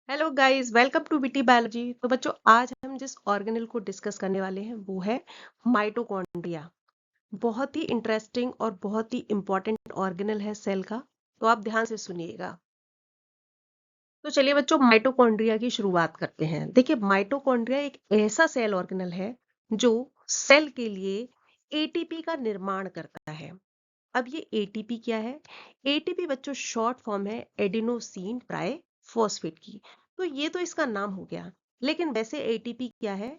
Hello guys, welcome to BT biology. तो बच्चों, आज हम जिस ऑर्गेनेल को डिस्कस करने वाले हैं वो है माइटोकॉन्ड्रिया। बहुत ही इंटरेस्टिंग और बहुत ही इंपॉर्टेंट ऑर्गेनेल है सेल का। तो आप ध्यान से सुनिएगा। तो चलिए बच्चों, माइटोकॉन्ड्रिया की शुरुआत करते हैं। देखिए, माइटोकॉन्ड्रिया एक ऐसा सेल ऑर्गेनेल है जो सेल के लिए एटीपी का निर्माण करता है। अब ये एटीपी क्या है? एटीपी बच्चों शॉर्ट फॉर्म है एडिनोसिन ट्राइफॉस्फेट की। तो ये तो इसका नाम हो गया। लेकिन वैसे एटीपी क्या है?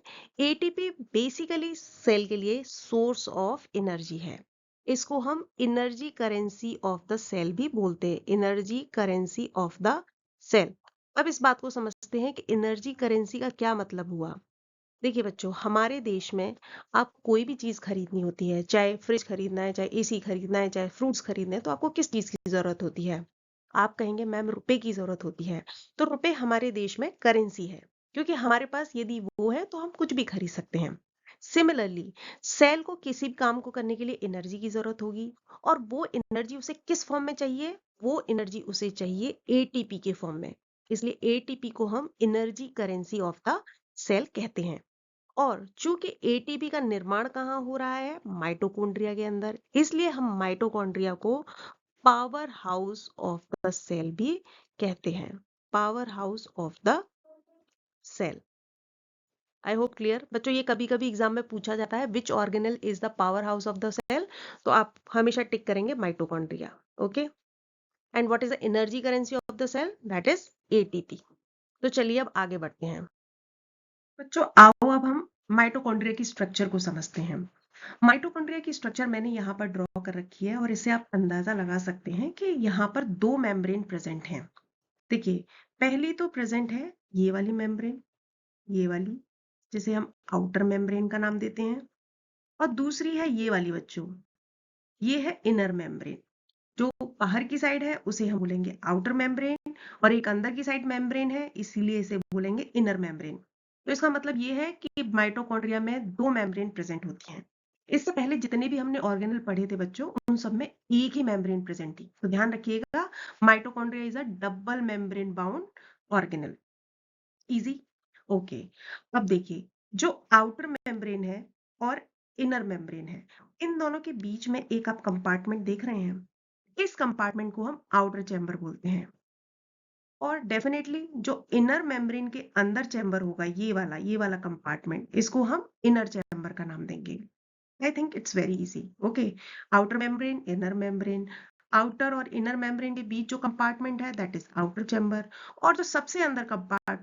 एटीपी बेसिकली सेल के लिए सोर्स ऑफ एनर्जी है। इसको हम energy currency of the cell भी बोलते हैं, energy currency of the cell. अब इस बात को समझते हैं कि एनर्जी करेंसी का क्या मतलब हुआ। देखिए बच्चों, हमारे देश में आप कोई भी चीज खरीदनी होती है, चाहे फ्रिज खरीदना है, चाहे एसी खरीदना है, चाहे फ्रूट्स खरीदने हैं, तो आपको किस चीज की जरूरत होती है? आप कहेंगे मैम रुपए की जरूरत होती है। तो रुपए हमारे देश में करेंसी है, क्योंकि हमारे पास यदि वो है तो हम कुछ भी खरीद सकते हैं। सिमिलरली, सेल को किसी भी काम को करने के लिए एनर्जी की जरूरत होगी, और वो एनर्जी उसे किस फॉर्म में चाहिए? वो एनर्जी उसे चाहिए एटीपी के फॉर्म में। इसलिए एटीपी को हम energy currency of the cell कहते हैं। और चूंकि एटीपी का निर्माण कहाँ हो रहा है? माइटोकॉन्ड्रिया के अंदर। इसलिए हम माइटोकॉन्ड्रिया को power house of the cell भी कहते हैं। Power house of the cell. I hope clear बच्चों। ये कभी कभी एग्जाम में पूछा जाता है, which organelle is the power house of the cell. तो आप हमेशा टिक करेंगे mitochondria. Okay. And what is the energy currency of the cell? That is ATP. तो चलिए अब आगे बढ़ते हैं। बच्चों आओ, अब हम माइटोकॉन्ड्रिया की स्ट्रक्चर को समझते हैं। माइटोकॉन्ड्रिया की स्ट्रक्चर मैंने यहाँ पर ड्रॉ कर रखी है, और इससे आप अंदाजा लगा सकते हैं कि यहाँ पर दो मेम्ब्रेन प्रेजेंट हैं। देखिए, पहली तो प्रेजेंट है ये वाली मेम्ब्रेन, ये वाली, जिसे हम आउटर मेम्ब्रेन का नाम देते हैं। और दूसरी है ये वाली बच्चों, ये है इनर मेम्ब्रेन। जो बाहर की साइड है उसे हम बोलेंगे आउटर मेम्ब्रेन, और एक अंदर की साइड मेम्ब्रेन है, इसीलिए इसे बोलेंगे इनर मेम्ब्रेन। तो इसका मतलब ये है कि माइटोकॉन्ड्रिया में दो मेम्ब्रेन प्रेजेंट होती हैं। इससे पहले जितने भी हमने ऑर्गेनल पढ़े थे बच्चों, उन सब में एक ही मेम्ब्रेन प्रेजेंट थी। तो ध्यान रखिएगा, mitochondria is a double membrane bound organelle. Easy. Okay. अब देखिए, जो आउटर मेम्ब्रेन है और इनर मेम्ब्रेन है, इन दोनों के बीच में एक आप कंपार्टमेंट देख रहे हैं। इस कंपार्टमेंट को हम आउटर चैम्बर बोलते हैं। और डेफिनेटली जो इनर मेम्ब्रेन के अंदर चैम्बर होगा, ये वाला कंपार्टमेंट, इसको हम इनर चैम्बर का नाम देंगे। I think it's very easy. Okay. Outer membrane, inner membrane. Outer और इनर मेम्ब्रेन के बीच जो कंपार्टमेंट है दैट इज आउटर चैम्बर। और जो सबसे अंदर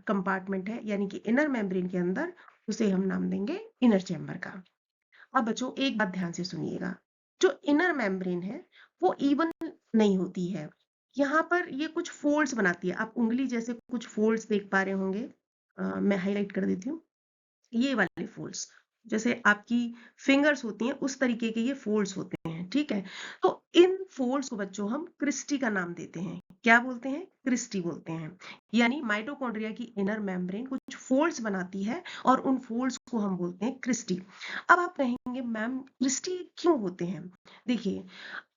कंपार्टमेंट है, यानी कि इनर मेम्ब्रेन के अंदर, उसे हम नाम देंगे इनर चैम्बर का। अब बच्चों एक बात ध्यान से सुनिएगा, जो इनर मेम्ब्रेन है वो इवन नहीं होती है। यहाँ पर ये कुछ फोल्ड्स बनाती है। आप उंगली जैसे कुछ फोल्ड्स देख पा रहे होंगे। मैं हाईलाइट कर देती हूँ। ये वाले फोल्ड्स, जैसे आपकी फिंगर्स होती हैं उस तरीके के ये फोल्ड्स होते हैं, ठीक है। तो इन फोल्ड्स को बच्चों हम क्रिस्टी का नाम देते हैं। क्या बोलते हैं? क्रिस्टी बोलते हैं। यानी माइटोकॉन्ड्रिया की इनर मेम्ब्रेन कुछ फोल्ड्स बनाती है, और उन फोल्ड्स को हम बोलते हैं क्रिस्टी। अब आप कहेंगे मैम क्रिस्टी क्यों होते हैं? देखिए,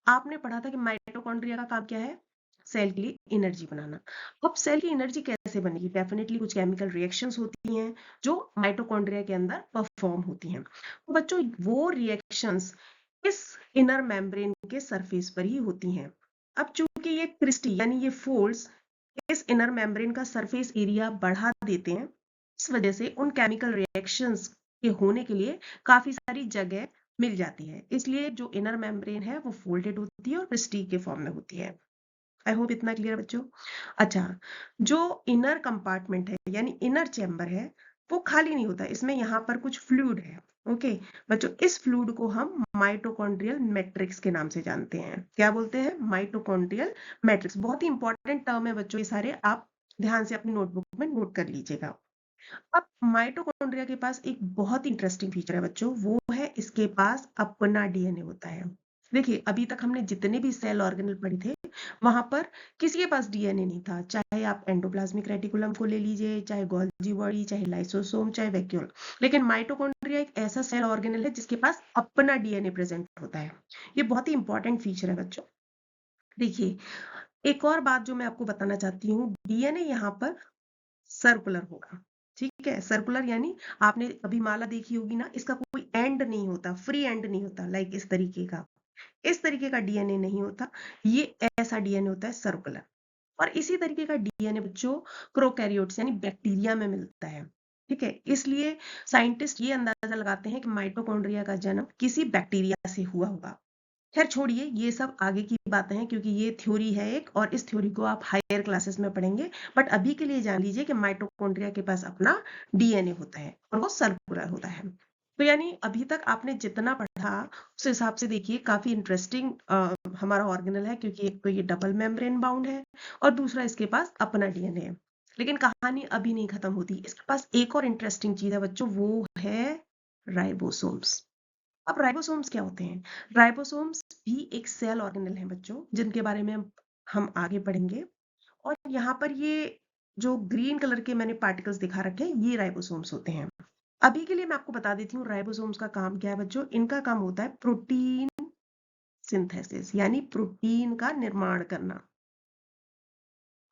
आपने पढ़ा था कि माइटोकॉन्ड्रिया का काम क्या है? सेल के लिए एनर्जी बनाना। अब सेल की एनर्जी कैसे बनेगी? डेफिनेटली कुछ केमिकल रिएक्शंस होती हैं जो माइटोकॉन्ड्रिया के अंदर परफॉर्म होती हैं। तो बच्चों, वो रिएक्शंस इस इनर मेम्ब्रेन के सरफेस पर ही होती हैं। अब चूंकि ये क्रिस्टी यानी ये फोल्ड्स इस इनर मेम्ब्रेन का सरफेस एरिया बढ़ा देते हैं, इस वजह से उन केमिकल रिएक्शंस के होने के लिए काफी सारी जगह मिल जाती है। इसलिए जो इनर मेम्ब्रेन है वो फोल्डेड होती है और क्रिस्टी के फॉर्म में होती है। आई होप इतना क्लियर बच्चों। अच्छा, जो इनर कंपार्टमेंट है यानी इनर चैम्बर है, वो खाली नहीं होता, इसमें यहाँ पर कुछ फ्लूइड है। ओके बच्चों, इस फ्लूइड को हम माइटोकॉन्ड्रियल मैट्रिक्स के नाम से जानते हैं। क्या बोलते हैं? Mitochondrial matrix. बहुत ही इंपॉर्टेंट टर्म है बच्चों, ये सारे आप ध्यान से अपनी नोटबुक में नोट कर लीजिएगा। अब माइटोकॉन्ड्रिया के पास एक बहुत इंटरेस्टिंग फीचर है बच्चों, वो है इसके पास अपना डीएनए होता है। देखिए, अभी तक हमने जितने भी सेल ऑर्गेनल पढ़े थे, वहां पर किसी के पास डीएनए नहीं था। चाहे आप एंडोप्लाज्मिक रेटिकुलम को ले लीजिए, चाहे गोल्गी बॉडी, चाहे लाइसोसोम, चाहे वैक्यूल। लेकिन माइटोकॉन्ड्रिया एक ऐसा सेल ऑर्गेनल है जिसके पास अपना डीएनए प्रेजेंट होता है। ये बहुत ही इंपॉर्टेंट फीचर है बच्चों। देखिए, एक और बात जो मैं आपको बताना चाहती हूँ, डीएनए यहाँ पर सर्कुलर होगा। ठीक है, सर्कुलर यानी आपने कभी माला देखी होगी ना, इसका कोई एंड नहीं होता, फ्री एंड नहीं होता, लाइक इस तरीके का डीएनए नहीं होता, ये ऐसा डीएनए होता है सर्कुलर। और इसी तरीके का डीएनए बच्चों प्रोकैरियोट्स यानी बैक्टीरिया में मिलता है। ठीक है, इसलिए साइंटिस्ट ये अंदाजा लगाते हैं कि माइटोकॉन्ड्रिया का जन्म किसी बैक्टीरिया से हुआ होगा। खैर छोड़िए, ये सब आगे की बातें हैं, क्योंकि ये थ्योरी है एक, और इस थ्योरी को आप हायर क्लासेस में पढ़ेंगे। बट अभी के लिए जान लीजिए कि माइटोकॉन्ड्रिया के पास अपना डीएनए होता है और वो सर्कुलर होता है। तो यानी अभी तक आपने जितना पढ़ा उस हिसाब से देखिए काफी इंटरेस्टिंग हमारा ऑर्गेनल है, क्योंकि एक तो ये डबल मेम्ब्रेन बाउंड है और दूसरा इसके पास अपना डीएनए है। लेकिन कहानी अभी नहीं खत्म होती, इसके पास एक और इंटरेस्टिंग चीज है बच्चों, वो है राइबोसोम्स। अब राइबोसोम्स क्या होते हैं? राइबोसोम्स भी एक सेल ऑर्गेनल है बच्चों, जिनके बारे में हम आगे पढ़ेंगे। और यहाँ पर ये जो ग्रीन कलर के मैंने पार्टिकल्स दिखा रखे हैं, ये राइबोसोम्स होते हैं। अभी के लिए मैं आपको बता देती हूँ राइबोसोम्स का काम क्या है बच्चों। इनका काम होता है प्रोटीन सिंथेसिस, यानी प्रोटीन का निर्माण करना।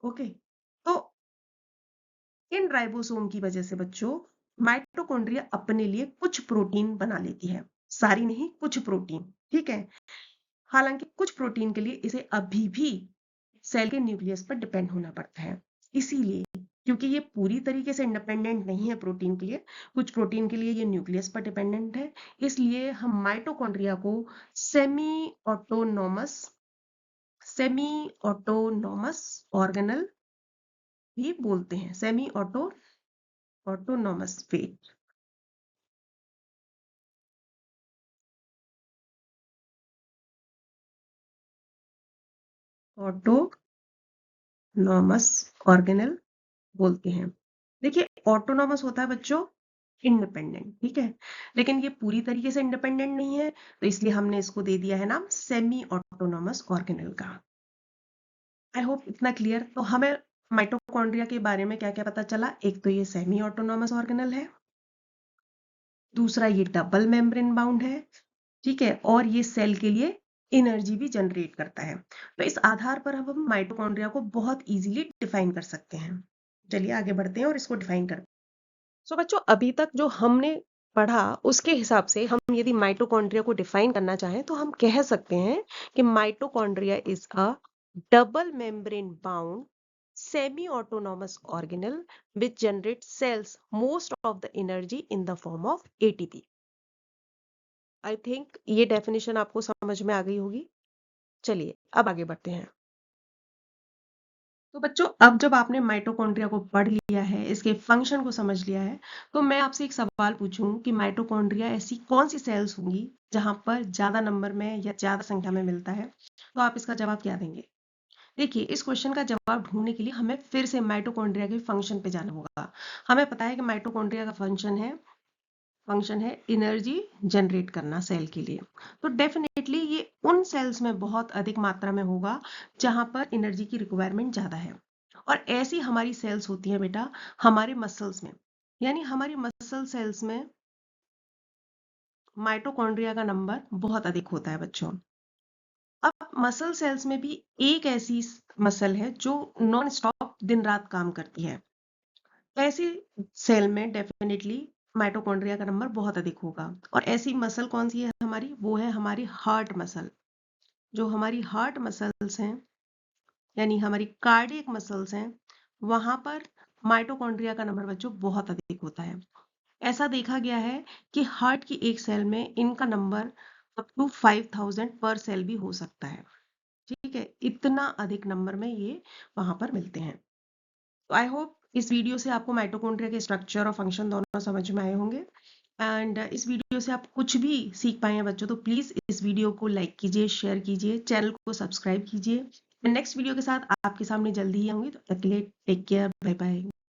ओके, तो इन राइबोसोम की वजह से बच्चों माइटोकॉन्ड्रिया अपने लिए कुछ प्रोटीन बना लेती है, सारी नहीं, कुछ प्रोटीन। ठीक है, हालांकि कुछ प्रोटीन के लिए इसे अभी भी सेल के न्यूक्लियस पर डिपेंड होना पड़ता है। इसीलिए, क्योंकि ये पूरी तरीके से इंडिपेंडेंट नहीं है प्रोटीन के लिए, कुछ प्रोटीन के लिए ये न्यूक्लियस पर डिपेंडेंट है, इसलिए हम माइटोकॉन्ड्रिया को semi autonomous semi autonomous organelle भी बोलते हैं। Semi autonomous wait autonomous organelle बोलते हैं। देखिए, ऑटोनोमस होता है बच्चों इंडिपेंडेंट, ठीक है, लेकिन ये पूरी तरीके से इंडिपेंडेंट नहीं है, तो इसलिए हमने इसको दे दिया है नाम सेमी ऑटोनोमस ऑर्गेनल का। आई होप इतना क्लियर। तो हमें माइटोकॉन्ड्रिया के बारे में क्या क्या पता चला? एक तो ये सेमी ऑटोनोमस ऑर्गेनल है, दूसरा ये डबल मेम्ब्रेन बाउंड है, ठीक है, और ये सेल के लिए एनर्जी भी जनरेट करता है। तो इस आधार पर हम माइटोकॉन्ड्रिया को बहुत इजीली डिफाइन कर सकते हैं। चलिए आगे बढ़ते हैं और इसको डिफाइन करते हैं। सो बच्चों, अभी तक जो हमने पढ़ा उसके हिसाब से हम यदि माइटोकॉन्ड्रिया को डिफाइन करना चाहें तो हम कह सकते हैं कि mitochondria is a double membrane bound semi autonomous organelle which generates cells most of the energy in the form of ATP। I think ये डेफिनेशन आपको समझ में आ गई होगी। चलिए अब आगे बढ़ते हैं। तो बच्चों, अब जब आपने माइटोकॉन्ड्रिया को पढ़ लिया है, इसके फंक्शन को समझ लिया है, तो मैं आपसे एक सवाल पूछूं कि माइटोकॉन्ड्रिया ऐसी कौन सी सेल्स होंगी जहां पर ज्यादा नंबर में या ज्यादा संख्या में मिलता है? तो आप इसका जवाब क्या देंगे? देखिए, इस क्वेश्चन का जवाब ढूंढने के लिए हमें फिर से माइटोकॉन्ड्रिया के फंक्शन पे जाना होगा। हमें पता है कि माइटोकॉन्ड्रिया का फंक्शन है एनर्जी जनरेट करना सेल के लिए। तो डेफिनेटली ये उन सेल्स में बहुत अधिक मात्रा में होगा जहां पर एनर्जी की रिक्वायरमेंट ज्यादा है। और ऐसी हमारी सेल्स होती हैं बेटा हमारे मसल्स में, यानी हमारी मसल सेल्स में माइटोकॉन्ड्रिया का नंबर बहुत अधिक होता है बच्चों। अब मसल सेल्स में भी एक ऐसी मसल है जो नॉन स्टॉप दिन रात काम करती है। ऐसी सेल में डेफिनेटली माइटोकॉन्ड्रिया का नंबर बहुत अधिक होगा। और ऐसी मसल कौन सी है हमारी? वो है हमारी हार्ट मसल। जो हमारी हार्ट मसल्स हैं, यानी हमारी कार्डियक मसल्स हैं, वहां पर माइटोकॉन्ड्रिया का नंबर बच्चों बहुत अधिक होता है। ऐसा देखा गया है कि हार्ट की एक सेल में इनका नंबर अप टू 5000 पर सेल भी हो सकता है। ठीक है, इतना अधिक नंबर में ये वहां पर मिलते हैं। तो आई होप इस वीडियो से आपको माइटोकॉन्ड्रिया के स्ट्रक्चर और फंक्शन दोनों समझ में आए होंगे। एंड इस वीडियो से आप कुछ भी सीख पाए हैं बच्चों, तो प्लीज इस वीडियो को लाइक कीजिए, शेयर कीजिए, चैनल को सब्सक्राइब कीजिए। मैं नेक्स्ट वीडियो के साथ आपके सामने जल्दी ही आऊंगी। तो तक के लिए टेक केयर, बाय बाय।